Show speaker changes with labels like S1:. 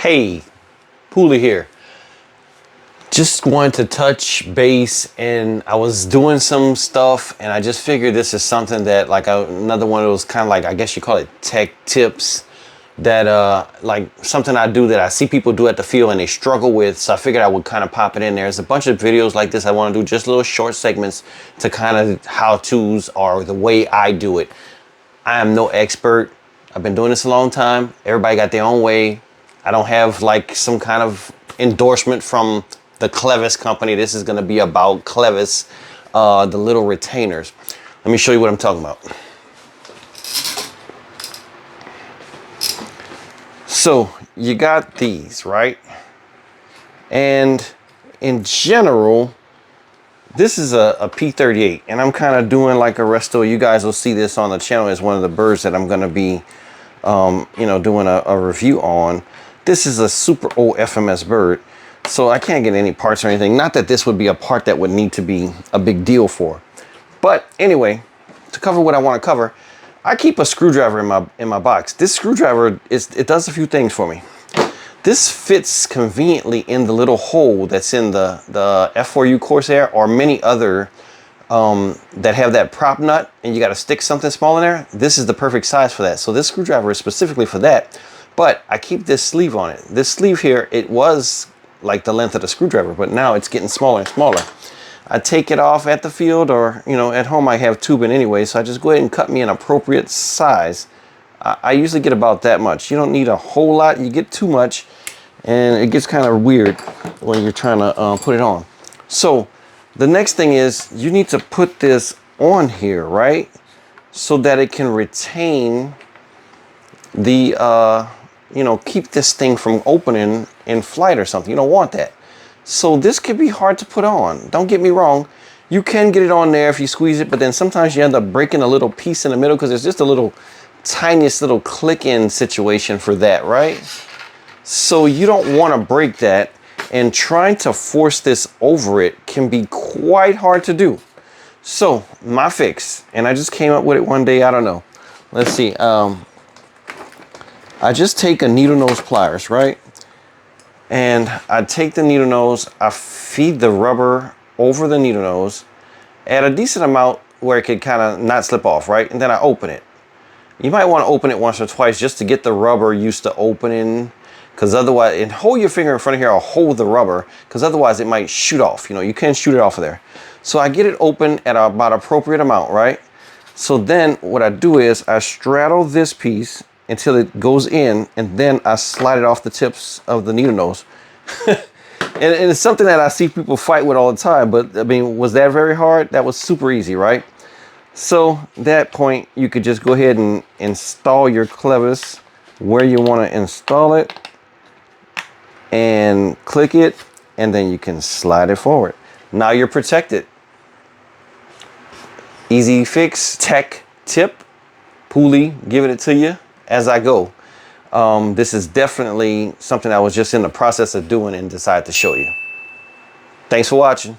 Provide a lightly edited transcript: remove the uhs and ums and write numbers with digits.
S1: Hey, Pooley here. Just wanted to touch base, and I was doing some stuff and I just figured this is something that another one of those kind of like, I guess you call it tech tips that like something I do that I see people do at the field and they struggle with. So I figured I would kind of pop it in there. There's a bunch of videos like this I want to do, just little short segments to kind of how-tos or the way I do it. I am no expert. I've been doing this a long time. Everybody got their own way. I don't have like some kind of endorsement from the clevis company. This is going to be about clevis, the little retainers. Let me show you what I'm talking about. So you got these, right? And in general, this is a P38, and I'm kind of doing like a resto. You guys will see this on the channel as one of the birds that I'm going to be, doing a review on. This is a super old FMS bird, so I can't get any parts or anything. Not that this would be a part that would need to be a big deal for. But anyway, to cover what I want to cover, I keep a screwdriver in my box. This screwdriver, it does a few things for me. This fits conveniently in the little hole that's in the F4U Corsair or many other that have that prop nut and you got to stick something small in there. This is the perfect size for that. So this screwdriver is specifically for that. But I keep this sleeve on it. This sleeve here, it was like the length of the screwdriver, but now it's getting smaller and smaller. I take it off at the field, or at home I have tubing anyway, so I just go ahead and cut me an appropriate size. I usually get about that much. You don't need a whole lot. You get too much and it gets kind of weird when you're trying to put it on. So the next thing is you need to put this on here, right? So that it can retain the keep this thing from opening in flight or something. You don't want that. So this could be hard to put on. Don't get me wrong. You can get it on there if you squeeze it, but then sometimes you end up breaking a little piece in the middle because there's just a little tiniest little click-in situation for that, right? So you don't want to break that, and trying to force this over it can be quite hard to do. So my fix, and I just came up with it one day, I don't know. Let's see. I just take a needle nose pliers, right? And I take the needle nose, I feed the rubber over the needle nose at a decent amount where it could kind of not slip off, right? And then I open it. You might want to open it once or twice just to get the rubber used to opening, because otherwise, and hold your finger in front of here or hold the rubber, because otherwise it might shoot off. You can shoot it off of there. So I get it open at about appropriate amount, right? So then what I do is I straddle this piece until it goes in, and then I slide it off the tips of the needle nose. and it's something that I see people fight with all the time, but I mean, was that very hard? That was super easy, right? So at that point, you could just go ahead and install your clevis where you want to install it and click it, and then you can slide it forward. Now you're protected. Easy fix, tech tip, Pooley giving it to you as I go. This is definitely something I was just in the process of doing and decided to show you. Thanks for watching.